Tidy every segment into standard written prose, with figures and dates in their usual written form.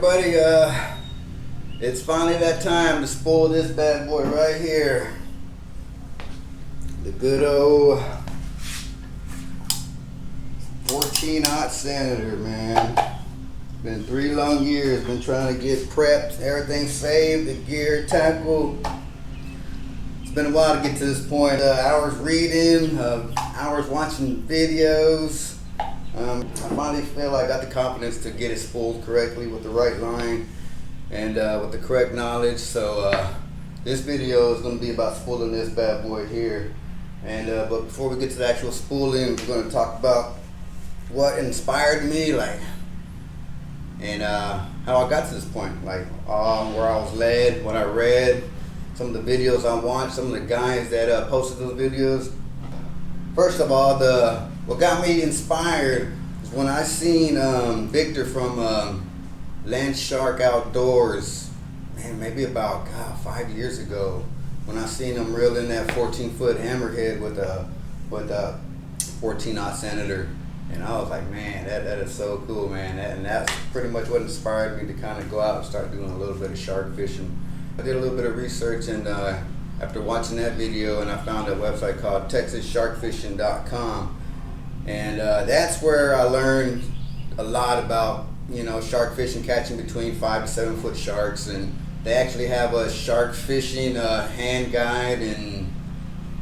everybody, it's finally that time to spoil this bad boy right here. The good old 14-aught Senator, man. Been 3 long years, been trying to get prepped, everything saved, the gear, tackle. It's been a while to get to this point. Hours reading, hours watching videos. I finally feel I got the confidence to get it spooled correctly with the right line and with the correct knowledge. So this video is going to be about spooling this bad boy here. And but before we get to the actual spooling, we're going to talk about what inspired me, and how I got to this point, where I was led, what I read, some of the videos I watched, some of the guys that posted those videos. First of all, what got me inspired is when I seen Viktor from Landshark Outdoors, man, maybe about 5 years ago, when I seen him reel in that 14-foot hammerhead with a 14-aught Senator. And I was like, man, that is so cool, man. And that's pretty much what inspired me to kind of go out and start doing a little bit of shark fishing. I did a little bit of research, and after watching that video, and I found a website called TexasSharkFishing.com. And that's where I learned a lot about, shark fishing, catching between 5 to 7 foot sharks. And they actually have a shark fishing hand guide and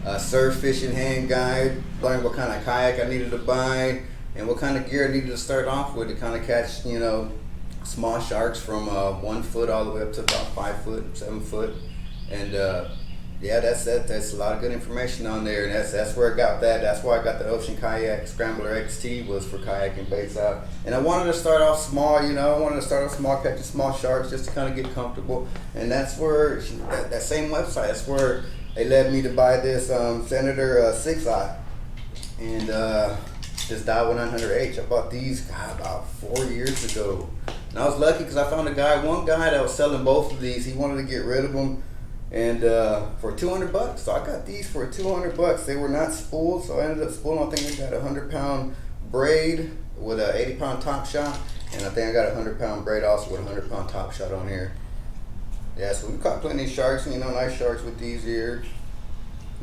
a surf fishing hand guide. Learned what kind of kayak I needed to buy and what kind of gear I needed to start off with to kind of catch, small sharks from 1 foot all the way up to about 5 foot, 7 foot. And yeah, that's a lot of good information on there, and that's where I got that. That's why I got the Ocean Kayak Scrambler XT, was for kayaking baits out. And I wanted to start off small, I wanted to start off small, catching small sharks just to kind of get comfortable. And that's where that same website, that's where they led me to buy this Senator 6-aught and this Daiwa 900H. I bought these about 4 years ago, and I was lucky because I found one guy that was selling both of these. He wanted to get rid of them, and for $200. So I got these for $200. They were not spooled, so I ended up spooling. I think I got a 100-pound braid with a 80-pound top shot, and I think I got a 100-pound braid also with a 100-pound top shot on here. Yeah, so we caught plenty of sharks, nice sharks with these here.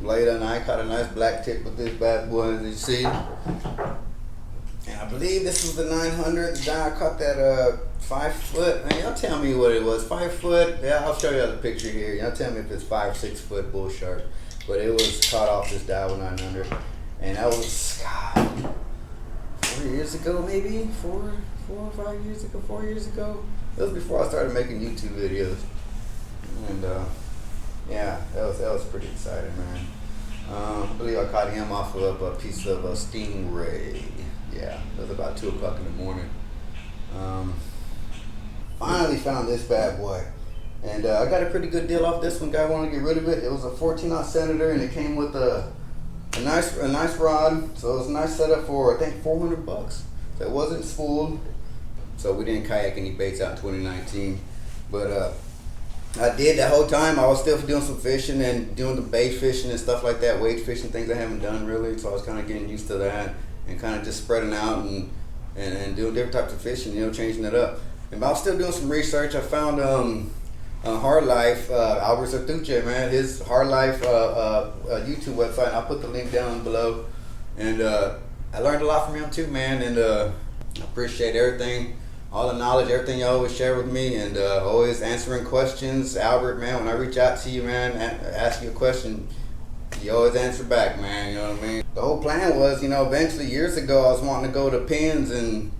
Later, and I caught a nice black tip with this bad boy, as you see. And I believe this was the 900. The guy caught that 5 foot. Man, y'all tell me what it was. 5 foot. Yeah, I'll show you the picture here. Y'all tell me if it's 5 or 6 foot bull shark. But it was caught off this Daiwa 900, and that was 4 years ago, maybe 4 or 5 years ago. 4 years ago. It was before I started making YouTube videos. And yeah, that was pretty exciting, man. I believe I caught him off of a piece of a stingray. Yeah, it was about 2 o'clock in the morning. Finally found this bad boy, and I got a pretty good deal off this one. Guy wanted to get rid of it. It was a 14-aught Senator, and it came with a nice rod. So it was a nice setup for, I think, $400. So it wasn't spooled. So we didn't kayak any baits out in 2019, but I did that whole time. I was still doing some fishing and doing the bait fishing and stuff like that, wade fishing, things I haven't done really. So I was kind of getting used to that and kind of just spreading out and doing different types of fishing, changing it up. And I was still doing some research. I found Hard Life, Albert Sertuche, man, his Hard Life YouTube website. I'll put the link down below. And I learned a lot from him too, man. And I appreciate everything. All the knowledge, everything you always share with me, and always answering questions. Albert, man, when I reach out to you, man, ask you a question, you always answer back, man, you know what I mean? The whole plan was, eventually years ago, I was wanting to go to Pins and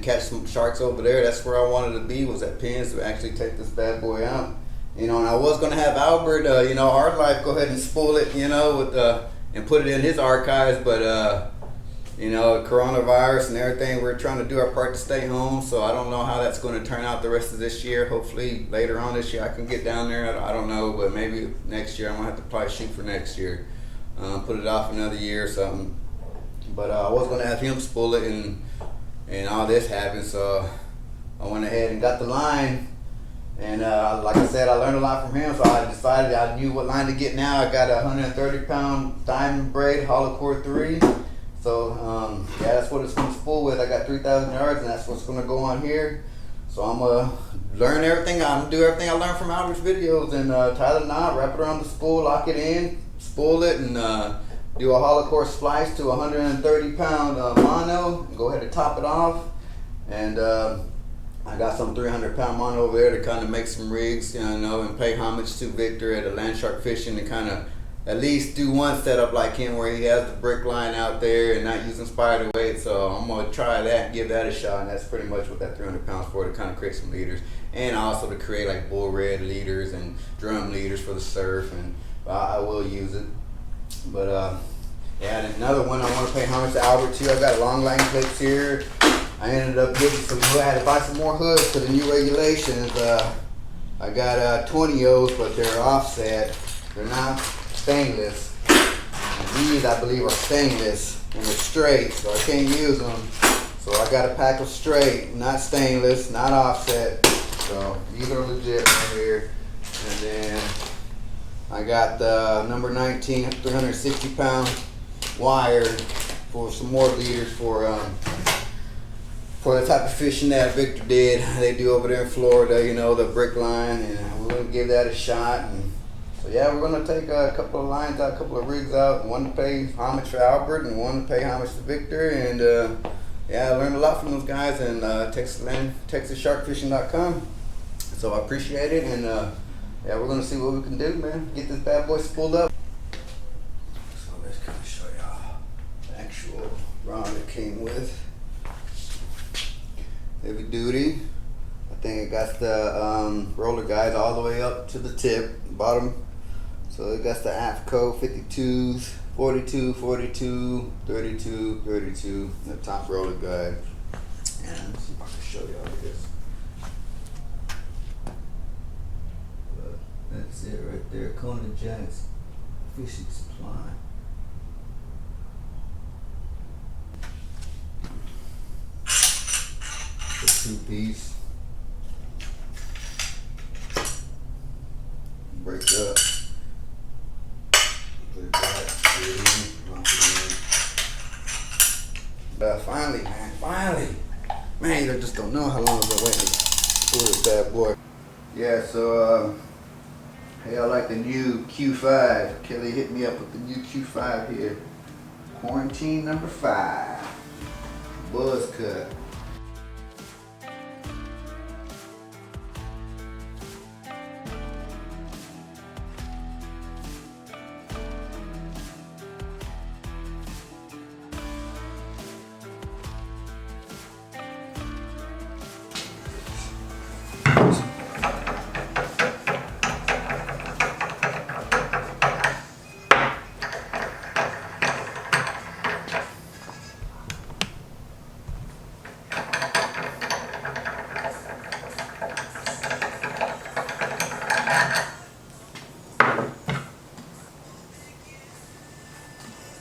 catch some sharks over there. That's where I wanted to be, was at Pins, to actually take this bad boy out. And I was going to have Albert, Hard Life, go ahead and spool it, and put it in his archives, but coronavirus and everything, we're trying to do our part to stay home, so I don't know how that's going to turn out the rest of this year. Hopefully later on this year I can get down there. I don't know, but maybe next year I'm going to have to probably shoot for next year. Put it off another year or something. But I was going to have him spool it, and all this happened, so I went ahead and got the line. And like I said, I learned a lot from him, so I decided I knew what line to get now. I got a 130-pound diamond braid hollow core 3. So yeah, that's what it's going to spool with. I got 3,000 yards, and that's what's going to go on here. So I'm gonna learn everything. I'm gonna do everything I learned from Albert's videos and tie the knot, wrap it around the spool, lock it in, spool it, and do a hollow core splice to 130 pound mono. And go ahead and top it off. And I got some 300 pound mono over there to kind of make some rigs, you know, and pay homage to Viktor at the Landshark Fishing and kind of at least do one setup like him where he has the brick line out there and not using spider weight. So I'm gonna try that and give that a shot, and that's pretty much what that 300 pounds for, to kind of create some leaders, and also to create like bull red leaders and drum leaders for the surf. And I will use it. But yeah, and another one I want to pay homage to Albert too. I got long line clips here. I ended up getting some. I had to buy some more hoods for the new regulations. I got 20 O's, but they're offset. They're not stainless. And these, I believe, are stainless and they're straight, so I can't use them. So I got a pack of straight, not stainless, not offset. So these are legit right here. And then I got the number 19 360 pound wire for some more leaders for the type of fishing that Viktor did. They do over there in Florida, you know, the brick line, and we're gonna give that a shot. And so yeah, we're gonna take a couple of lines out, a couple of rigs out, one to pay homage for Albert and one to pay homage to Viktor. And yeah, I learned a lot from those guys, and TexasSharkFishing.com. So I appreciate it, and yeah, we're gonna see what we can do, man. Get this bad boy spooled up. So let's kind of show y'all the actual rod it came with. Heavy duty. I think it got the roller guides all the way up to the tip, bottom. So it got the AFCO 52s, 42, 42, 32, 32, the top roller guide. And let's see if I can show y'all this. But that's it right there, Kona Jack's Fishing Supply. The 2-piece. Break up. Put it back. Finally, man. Finally. Man, you just don't know how long I've been waiting for this bad boy. Yeah, so hey, I like the new Q5. Kelly hit me up with the new Q5 here. Quarantine number 5. Buzz cut.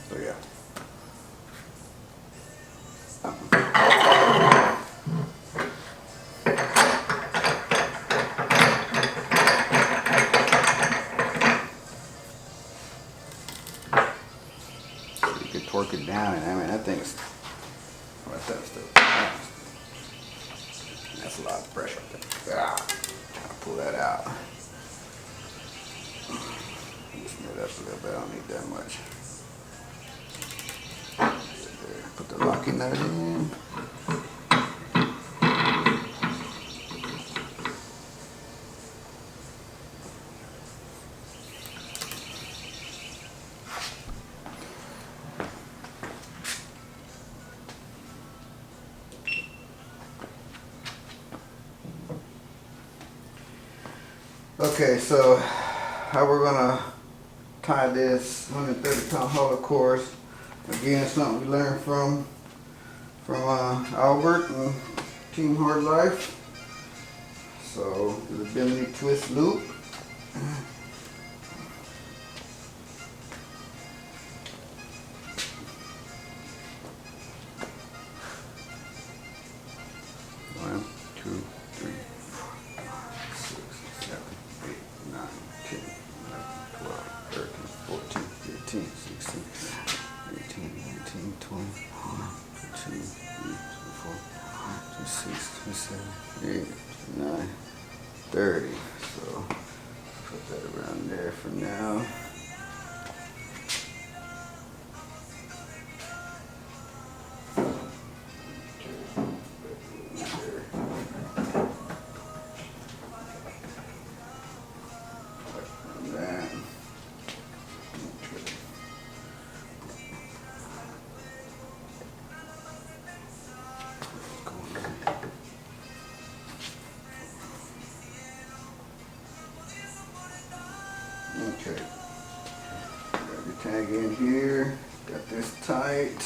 So yeah. You could torque it down, and I mean that thing's that's a lot of pressure. Trying to pull that out. Smooth up a little bit. I don't need that much. Put the locking nut in. Okay, so how we're gonna tie this 130 pound hollow cores. Again, something we learned from Albert and Team Hard Life. So the bimini twist loop. One, two, three, 4, 5, 6, 7, 8, 9, 10, 11, 12, 13, 14, 15, 16, 18, 19, 20, 21, 22, 23, 24, 25, 6, 7, 8, 9, 30. So put that around there for now. Okay, got the tag in here, got this tight.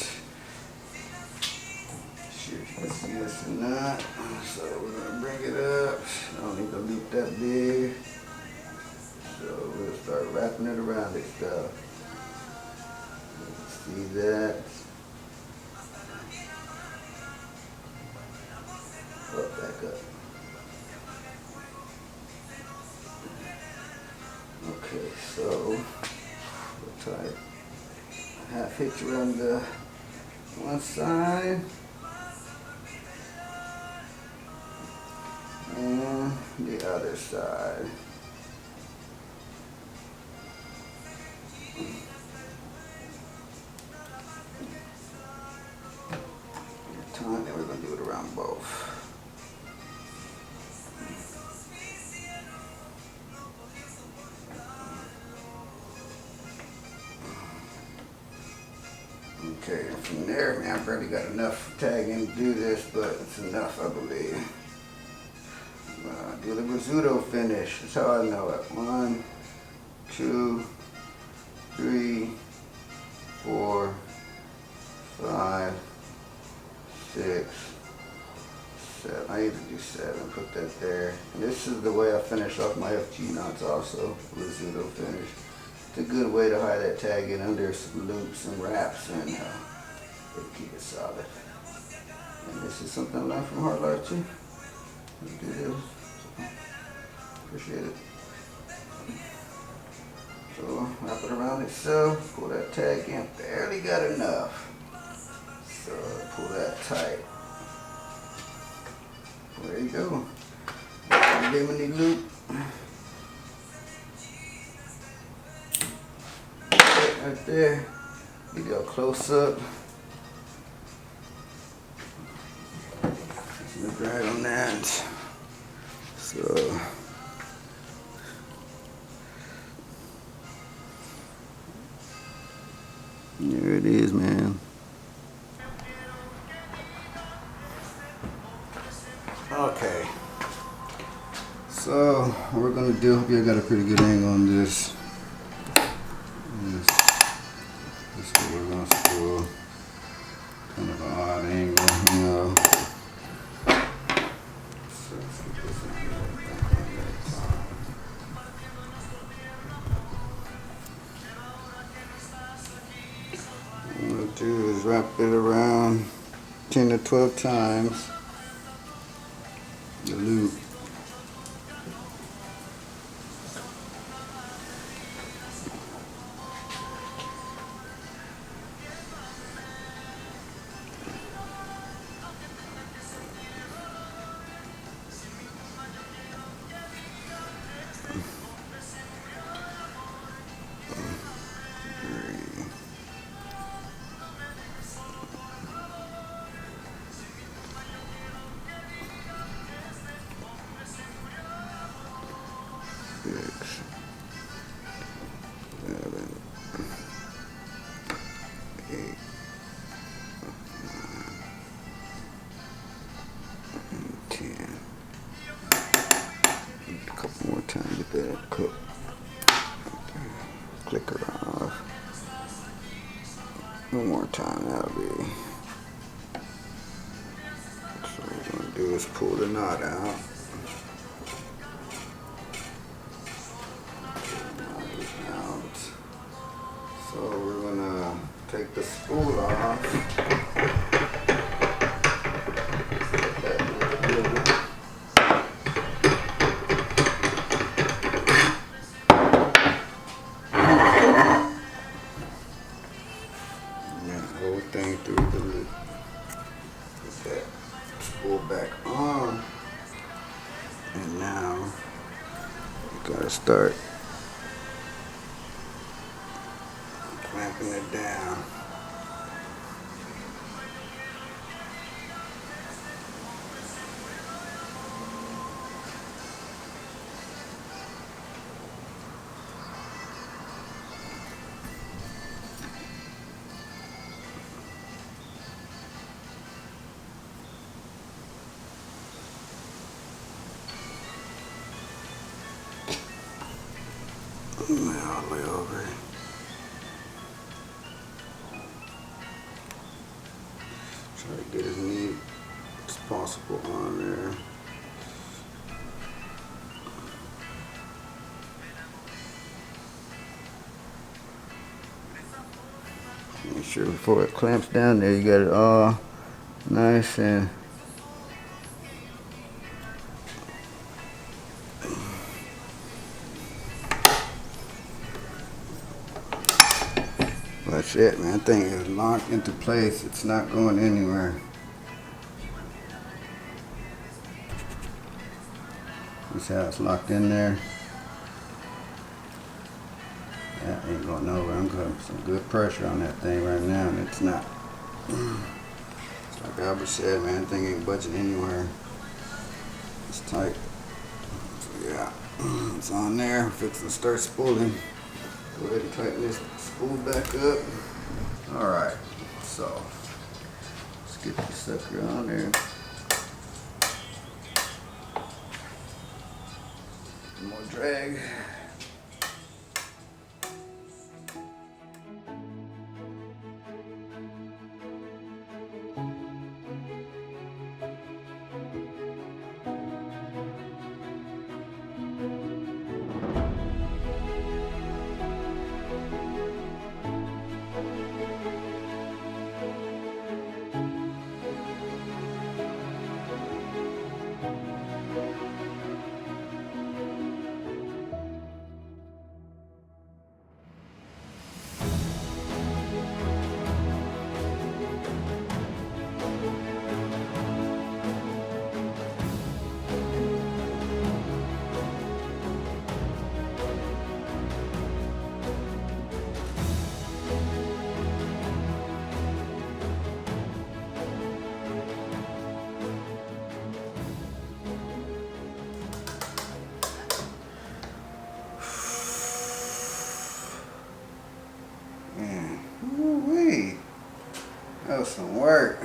Sure if you can see this or not. So we're gonna bring it up. I don't need to loop that big. So we'll start wrapping it around this stuff. See that? Up, back up. Okay, so we'll tie a half hitch around the one side and the other side. And we're going to do it around both. Okay, and from there, man, I've already got enough tagging to do this, but it's enough, I believe. Do the risotto finish. That's how I know it. 1, 2, 3, 4, 5, 6, 7. I either do 7. Put that there. And this is the way I finish off my FG knots also. Risotto finish. It's a good way to hide that tag in under some loops and wraps and keep it solid. And this is something I learned from Hard Archery. Let's do this. Appreciate it. So wrap it around itself. Pull that tag in. Barely got enough. So pull that tight. There you go. Bimini loop. Right there. Give you a close up. Just drag on that. So there it is, man. Okay. So what we're gonna do, hope you got a pretty good angle on this. This is what we're gonna spool. Kind of an odd angle, you know. So let's get this in here. What we'll do is wrap it around 10 to 12 times. The loop. Clicker off. One more time, that'll be. So what we're gonna do is pull the knot out. So we're gonna take the spool off. spool back on. And now you gotta start clamping it down. All the way over. Try to get as neat as possible on there. Make sure before it clamps down there, you got it all nice and that's it, man. That thing is locked into place. It's not going anywhere. This how it's locked in there. That ain't going nowhere. I'm putting some good pressure on that thing right now, and it's not. Like Albert said, man, that thing ain't budging anywhere. It's tight. So yeah, it's on there. Fixing to start spooling. Go ahead and tighten this spool back up. Alright, so let's get this sucker on there. More drag. Ooh-wee. That was some work.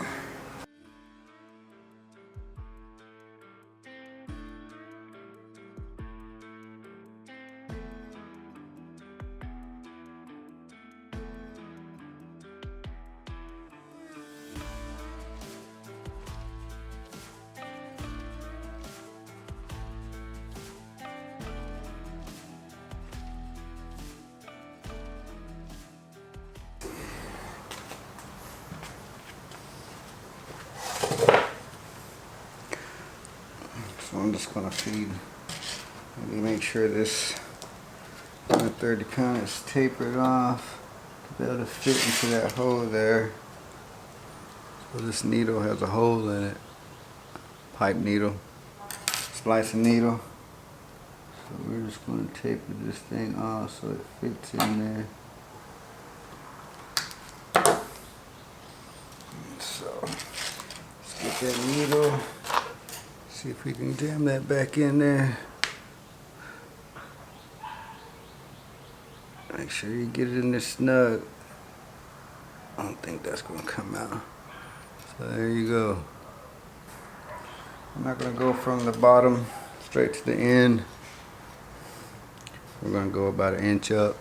So I'm just gonna feed. Let me make sure this 130 count is tapered off to be able to fit into that hole there. So this needle has a hole in it. Pipe needle, splicing needle. So we're just gonna taper this thing off so it fits in there. So let's get that needle. See if we can jam that back in there. Make sure you get it in there snug. I don't think that's gonna come out. So there you go. I'm not gonna go from the bottom straight to the end. We're gonna go about 1 inch up.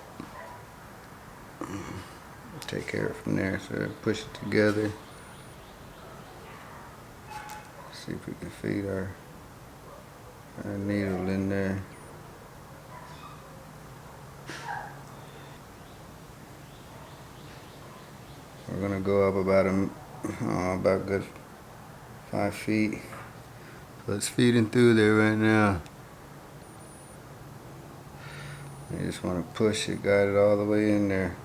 Take care of it from there. So push it together. See if we can feed our needle in there. We're gonna go up about good 5 feet. So it's feeding through there right now. You just want to push it, guide it all the way in there.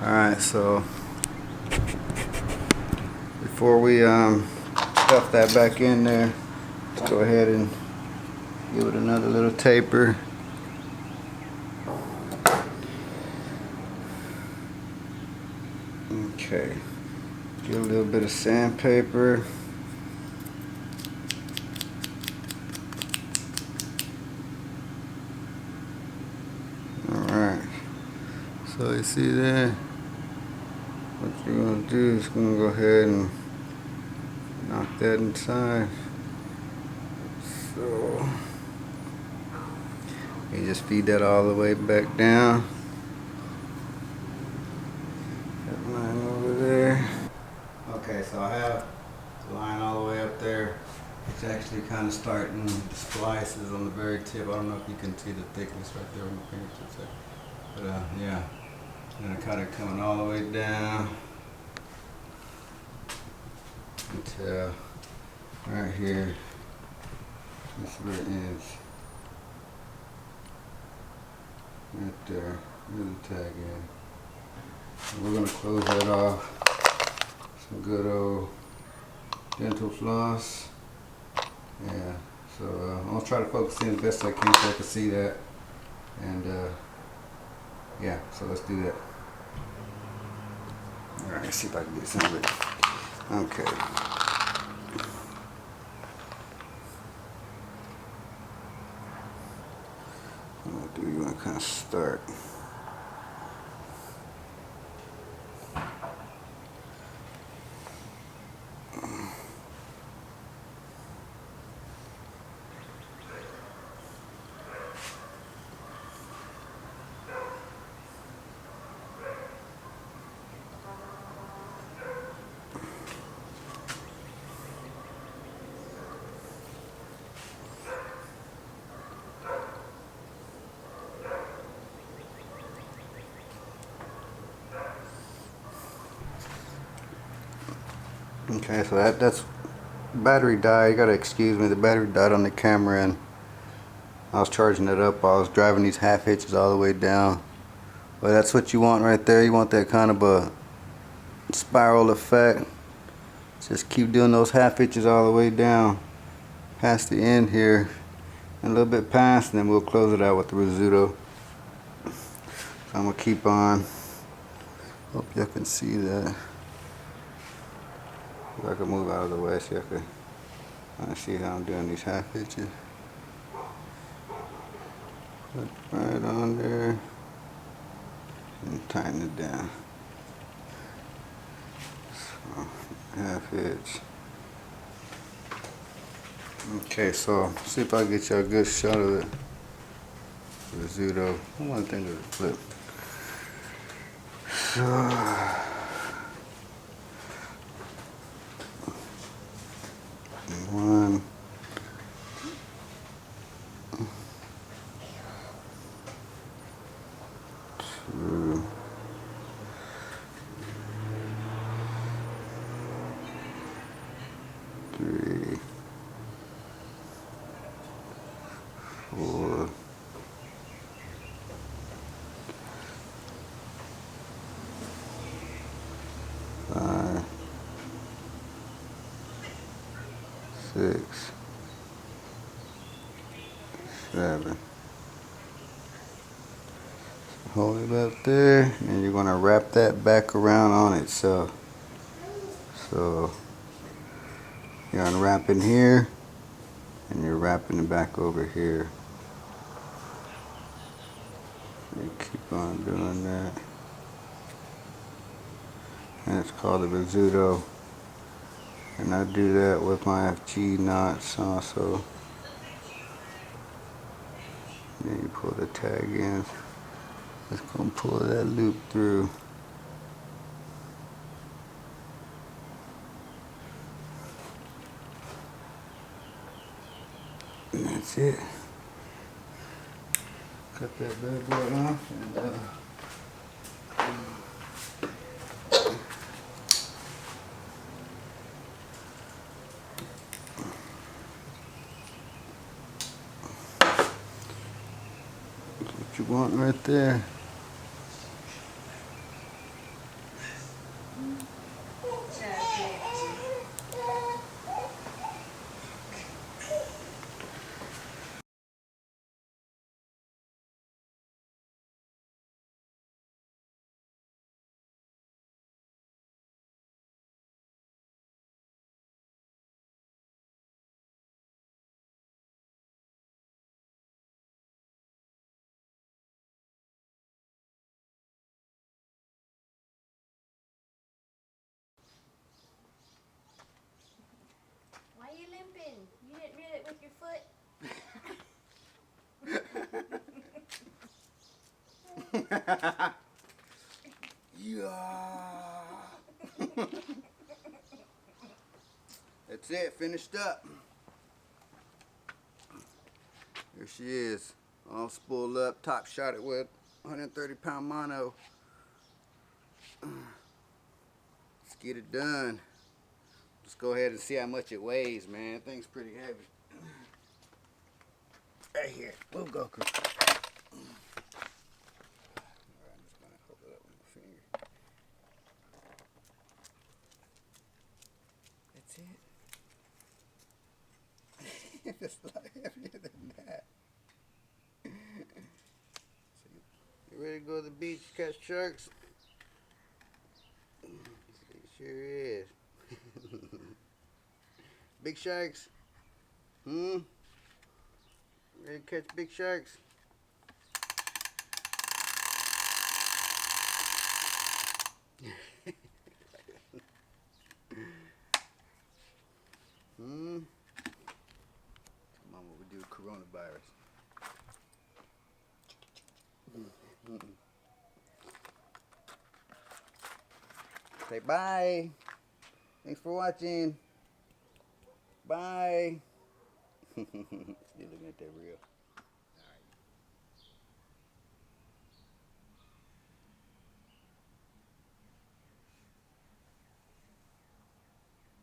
Alright, so before we stuff that back in there, let's go ahead and give it another little taper. Okay, get a little bit of sandpaper. Alright, so you see there, what you're going to do is going to go ahead and knock that inside. So you just feed that all the way back down. That line over there. Okay, so I have the line all the way up there. It's actually kind of starting, the splice is on the very tip. I don't know if you can see the thickness right there on my fingertips there. But yeah, and I kind of coming all the way down until right here. This is where it ends. Right there. There's the tag in. And we're going to close that off. Some good old dental floss. Yeah, so I'm going to try to focus in the best I can so I can see that. And yeah, so let's do that. Alright, let's see if I can get some of it. Okay. What do you want to kind of start? Okay, so that's battery died. You gotta excuse me, the battery died on the camera and I was charging it up. I was driving these half hitches all the way down. But that's what you want right there. You want that kind of a spiral effect. Just keep doing those half hitches all the way down past the end here and a little bit past, and then we'll close it out with the Rizzuto. So I'm gonna keep on. Hope y'all can see that. If I can move out of the way so y'all can see how I'm doing these half hitches. Put right on there and tighten it down. So, half hitch. Okay, so see if I can get you a good shot of it. Rizzuto. One thing to flip. So, one, two, three, four, five, 6, 7. Hold it up there, and you're going to wrap that back around on itself. So you're unwrapping here, and you're wrapping it back over here. You keep on doing that. And it's called the Rizzuto. And I do that with my FG knots also. Then you pull the tag in. It's going to pull that loop through. And that's it. Cut that bad boy off and what you want right there. with your foot? Yeah. That's it, finished up. There she is, all spooled up, top shot it with 130-pound mono. Let's get it done. Let's go ahead and see how much it weighs, man. That thing's pretty heavy. Right here, we'll go. Alright, I'm just gonna hold it up with my finger. That's it. It's a lot heavier than that. So you ready to go to the beach, catch sharks? It sure is. Big sharks? Ready to catch big sharks? Come on, what we do with coronavirus. Say bye. Thanks for watching. Bye. You're looking at that reel.